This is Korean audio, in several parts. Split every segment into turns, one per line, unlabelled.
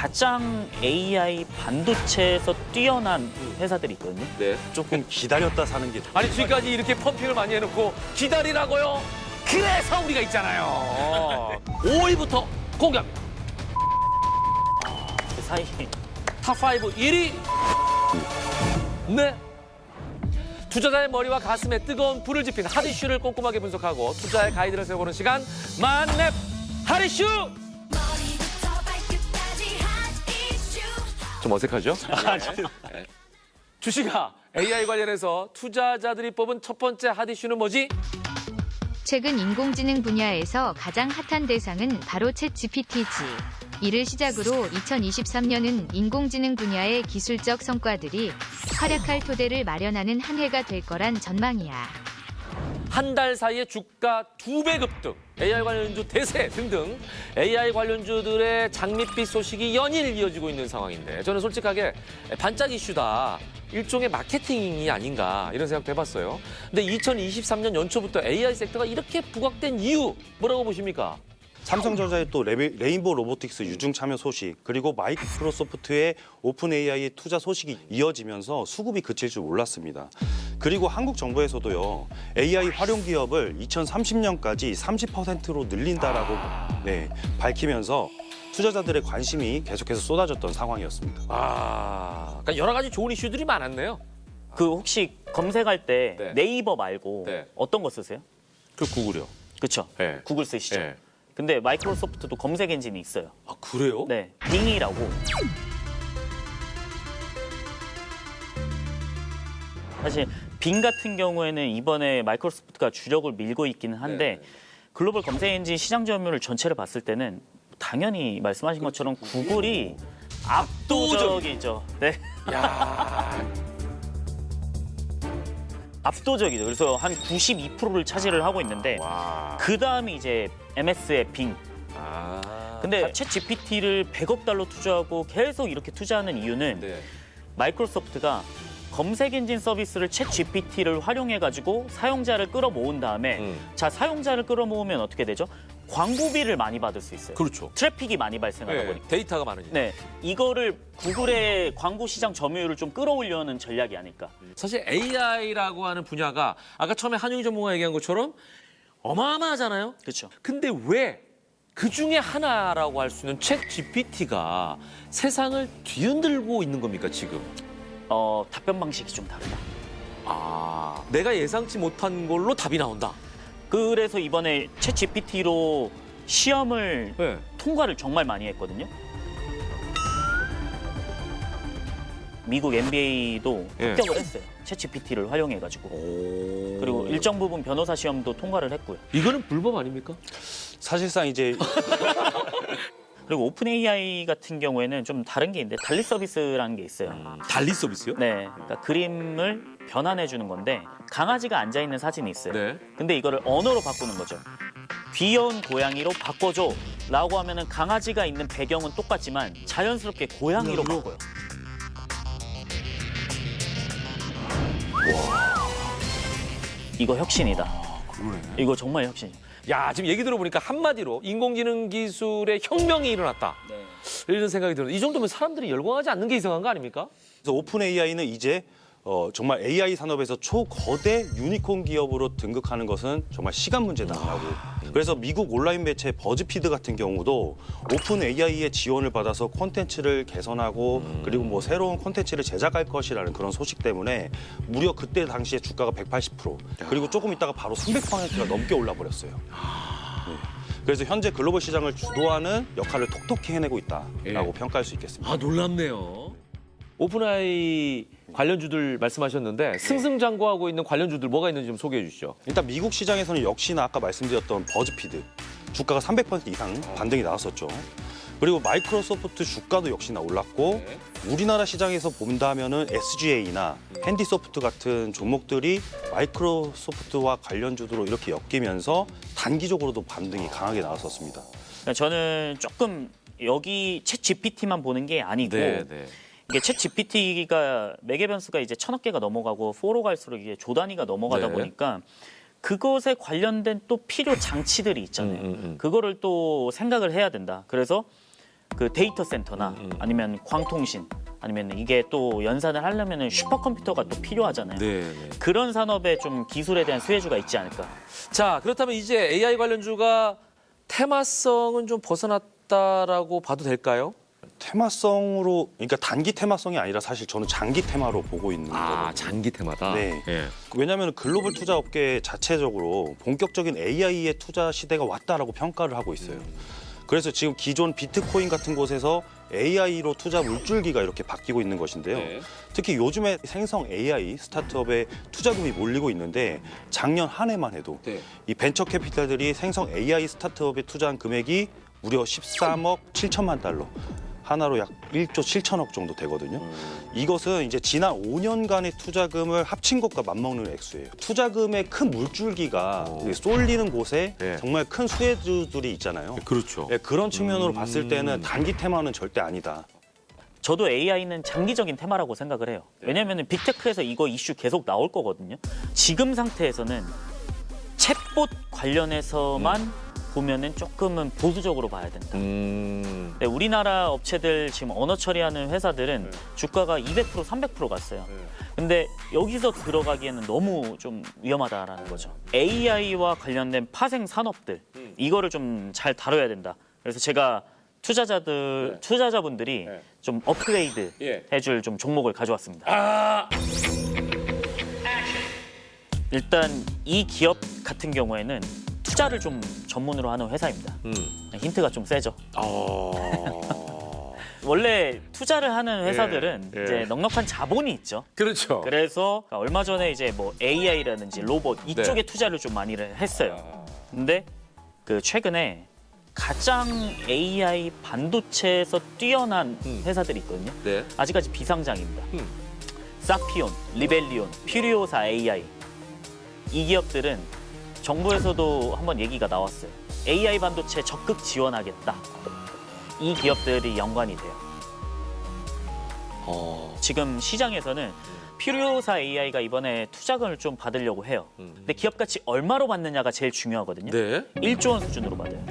가장 AI 반도체에서 뛰어난 회사들이 있거든요.
네.
조금 기다렸다 사는 게
아니 지금까지 이렇게 펌핑을 많이 해놓고 기다리라고요? 그래서 우리가 있잖아요. 5위부터 공개합니다.
그 사이
탑5 1위. 네. 투자자의 머리와 가슴에 뜨거운 불을 지핀 핫 이슈를 꼼꼼하게 분석하고 투자의 가이드를 세워보는 시간 만렙 핫 이슈. 좀 어색하죠? 네. 주식아, AI 관련해서 투자자들이 뽑은 첫 번째 핫 이슈는 뭐지?
최근 인공지능 분야에서 가장 핫한 대상은 바로 챗 GPT지. 이를 시작으로 2023년은 인공지능 분야의 기술적 성과들이 활약할 토대를 마련하는 한 해가 될 거란 전망이야.
한 달 사이에 주가 2배 급등, AI 관련주 대세 등등 AI 관련주들의 장밋빛 소식이 연일 이어지고 있는 상황인데 저는 솔직하게 반짝 이슈다. 일종의 마케팅이 아닌가 이런 생각도 해봤어요. 근데 2023년 연초부터 AI 섹터가 이렇게 부각된 이유 뭐라고 보십니까?
삼성전자의 또 레인보우 로보틱스 유중 참여 소식, 그리고 마이크로소프트의 오픈 AI의 투자 소식이 이어지면서 수급이 그칠 줄 몰랐습니다. 그리고 한국 정부에서도요, AI 활용 기업을 2030년까지 30%로 늘린다라고 밝히면서 투자자들의 관심이 계속해서 쏟아졌던 상황이었습니다.
그러니까 여러 가지 좋은 이슈들이 많았네요.
그 혹시 검색할 때
네.
네이버 말고
네.
어떤 거 쓰세요?
그 구글이요.
그렇죠.
네.
구글 쓰시죠.
네.
근데 마이크로소프트도 검색 엔진이 있어요.
아 그래요?
네, 빙이라고. 사실 빙 같은 경우에는 이번에 마이크로소프트가 주력을 밀고 있기는 한데
네.
글로벌 검색 엔진 시장 점유율 전체를 봤을 때는 당연히 말씀하신 것처럼 구글이 압도적이죠. 네.
야.
압도적이죠. 그래서 한 92%를 차지를 하고 있는데
와.
그 다음이 이제 MS의 빙. 근데 챗 GPT를 100억 달러 투자하고 계속 이렇게 투자하는 이유는
네.
마이크로소프트가 검색 엔진 서비스를 챗 GPT를 활용해 가지고 사용자를 끌어모은 다음에 자, 사용자를 끌어모으면 어떻게 되죠? 광고비를 많이 받을 수 있어요.
그렇죠.
트래픽이 많이 발생하다
네.
보니까.
데이터가 많으니까.
네. 이거를 구글의 광고 시장 점유율을 좀 끌어올려는 전략이 아닐까.
사실 AI라고 하는 분야가 아까 처음에 한용희 전문가 얘기한 것처럼 어마어마하잖아요.
그렇죠.
근데 왜 그 중에 하나라고 할 수 있는 챗 GPT가 세상을 뒤흔들고 있는 겁니까, 지금?
답변 방식이 좀 다르다.
내가 예상치 못한 걸로 답이 나온다.
그래서 이번에 챗 GPT로 시험을
네.
통과를 정말 많이 했거든요. 미국 NBA도
예.
합격을 했어요. 챗 GPT를 활용해가지고. 그리고 일정 부분 변호사 시험도 통과를 했고요.
이거는 불법 아닙니까?
사실상 이제
그리고 오픈 AI 같은 경우에는 좀 다른 게 있는데 달리 서비스라는 게 있어요.
달리 서비스요?
네, 그러니까 그림을 변환해 주는 건데 강아지가 앉아 있는 사진이 있어요.
네.
근데 이거를 언어로 바꾸는 거죠. 귀여운 고양이로 바꿔줘 라고 하면은 강아지가 있는 배경은 똑같지만 자연스럽게 고양이로 바꿔요. 이거 혁신이다. 이거 정말 혁신이죠.
야, 지금 얘기 들어보니까 한마디로 인공지능 기술의 혁명이 일어났다. 이런 생각이 들어요. 이 정도면 사람들이 열광하지 않는 게 이상한 거 아닙니까?
그래서 오픈 AI는 이제 정말 AI 산업에서 초거대 유니콘 기업으로 등극하는 것은 정말 시간 문제다라고. 그래서 미국 온라인 매체 버즈피드 같은 경우도 오픈 AI의 지원을 받아서 콘텐츠를 개선하고 그리고 뭐 새로운 콘텐츠를 제작할 것이라는 그런 소식 때문에 무려 그때 당시에 주가가 180% 그리고 조금 있다가 바로 300%가 넘게 올라 버렸어요. 네. 그래서 현재 글로벌 시장을 주도하는 역할을 톡톡히 해내고 있다라고 평가할 수 있겠습니다.
놀랍네요. 오픈AI 관련주들 말씀하셨는데 승승장구하고 있는 관련주들 뭐가 있는지 좀 소개해 주시죠.
일단 미국 시장에서는 역시나 아까 말씀드렸던 버즈피드 주가가 300% 이상 반등이 나왔었죠. 그리고 마이크로소프트 주가도 역시나 올랐고
네.
우리나라 시장에서 본다면은 SGA나 핸디소프트 같은 종목들이 마이크로소프트와 관련주로 이렇게 엮이면서 단기적으로도 반등이 강하게 나왔었습니다.
그러니까 저는 조금 여기 챗 GPT만 보는 게 아니고
네.
이게 챗 GPT가 매개 변수가 이제 1000억 개가 넘어가고 4로 갈수록 이게 조 단위가 넘어가다
네.
보니까 그것에 관련된 또 필요 장치들이 있잖아요. 그거를 또 생각을 해야 된다. 그래서 그 데이터 센터나 아니면 광통신 아니면 이게 또 연산을 하려면은 슈퍼컴퓨터가 또 필요하잖아요.
네.
그런 산업에 좀 기술에 대한 수혜주가 있지 않을까.
자, 그렇다면 이제 AI 관련주가 테마성은 좀 벗어났다라고 봐도 될까요?
테마성으로, 그러니까 단기 테마성이 아니라 사실 저는 장기 테마로 보고 있는 거거든요.
장기 테마다.
네.
예.
왜냐하면 글로벌 투자 업계 자체적으로 본격적인 AI의 투자 시대가 왔다라고 평가를 하고 있어요. 그래서 지금 기존 비트코인 같은 곳에서 AI로 투자 물줄기가 이렇게 바뀌고 있는 것인데요.
네.
특히 요즘에 생성 AI 스타트업에 투자금이 몰리고 있는데 작년 한 해만 해도
네.
이 벤처 캐피탈들이 생성 AI 스타트업에 투자한 금액이 무려 13억 7천만 달러. 하나로 약 1조 7천억 정도 되거든요. 이것은 이제 지난 5년간의 투자금을 합친 것과 맞먹는 액수예요. 투자금의 큰 물줄기가 쏠리는 곳에
네.
정말 큰 수혜주들이 있잖아요.
그렇죠.
네, 그런 측면으로 봤을 때는 단기 테마는 절대 아니다.
저도 AI는 장기적인 테마라고 생각을 해요. 왜냐하면 빅테크에서 이거 이슈 계속 나올 거거든요. 지금 상태에서는 챗봇 관련해서만 보면은 조금은 보수적으로 봐야 된다. 네, 우리나라 업체들 지금 언어 처리하는 회사들은 주가가 200% 300% 갔어요. 근데 여기서 들어가기에는 너무 좀 위험하다라는 거죠. AI와 관련된 파생 산업들 이거를 좀 잘 다뤄야 된다. 그래서 제가 투자자분들이 좀 업그레이드 해줄 좀 종목을 가져왔습니다. 일단 이 기업 같은 경우에는 투자를 좀 전문으로 하는 회사입니다. 힌트가 좀 세죠. 원래 투자를 하는 회사들은 이제 넉넉한 자본이 있죠.
그렇죠.
그래서 얼마 전에 이제 뭐 AI라든지 로봇 이쪽에 투자를 좀 많이 했어요. 근데 그 최근에 가장 AI 반도체에서 뛰어난 회사들이 있거든요.
네.
아직까지 비상장입니다. 사피온, 리벨리온, 퓨리오사 AI 이 기업들은 정부에서도 한번 얘기가 나왔어요. AI 반도체 적극 지원하겠다. 이 기업들이 연관이 돼요. 지금 시장에서는 퓨리오사 AI가 이번에 투자금을 좀 받으려고 해요. 근데 기업 가치 얼마로 받느냐가 제일 중요하거든요.
네.
1조 원 수준으로 받아요.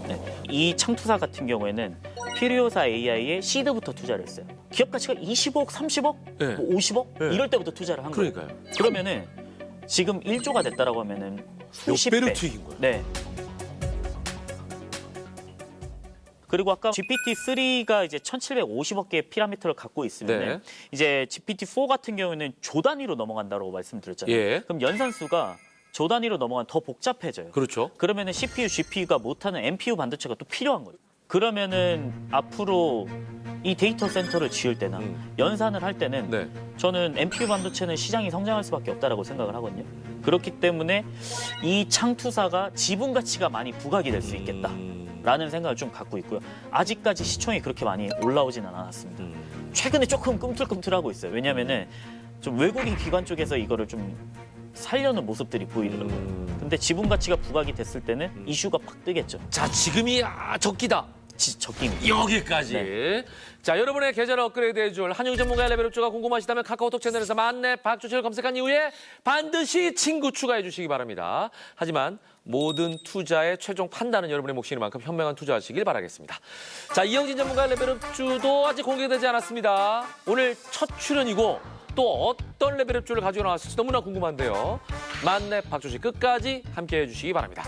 네. 이 창투사 같은 경우에는 퓨리오사 AI에 시드부터 투자를 했어요. 기업 가치가 20억, 30억,
네.
뭐 50억
네.
이럴 때부터 투자를 한 거예요.
그러니까요.
그러면은 지금 1조가 됐다라고 하면은 수십
배로
배.
튀긴 거야.
네. 그리고 아까 GPT-3가 이제 1,750억 개의 피라미터를 갖고 있으면
네.
이제 GPT-4 같은 경우에는 조 단위로 넘어간다고 말씀드렸잖아요.
예.
그럼 연산수가 조 단위로 넘어가면 더 복잡해져요.
그렇죠.
그러면은 CPU, GPU가 못하는 NPU 반도체가 또 필요한 거예요. 그러면은 앞으로 이 데이터 센터를 지을 때나 연산을 할 때는
네.
저는 NPU 반도체는 시장이 성장할 수밖에 없다라고 생각을 하거든요. 그렇기 때문에 이 창투사가 지분 가치가 많이 부각이 될 수 있겠다라는 생각을 좀 갖고 있고요. 아직까지 시총이 그렇게 많이 올라오지는 않았습니다. 최근에 조금 꿈틀꿈틀하고 있어요. 왜냐면은 좀 외국인 기관 쪽에서 이거를 좀 살려는 모습들이 보이더라고요. 근데 지분 가치가 부각이 됐을 때는 이슈가 팍 뜨겠죠.
자, 지금이 적기다.
적기입니다.
여기까지.
네.
자, 여러분의 계좌를 업그레이드 해줄 한용 전문가의 레벨업주가 궁금하시다면 카카오톡 채널에서 만내 박주철 검색한 이후에 반드시 친구 추가해 주시기 바랍니다. 하지만 모든 투자의 최종 판단은 여러분의 몫이니만큼 현명한 투자하시길 바라겠습니다. 자, 이영진 전문가의 레벨업주도 아직 공개되지 않았습니다. 오늘 첫 출연이고 또 어떤 레벨업주를 가지고 나왔을지 너무나 궁금한데요. 만내 박주철 끝까지 함께해 주시기 바랍니다.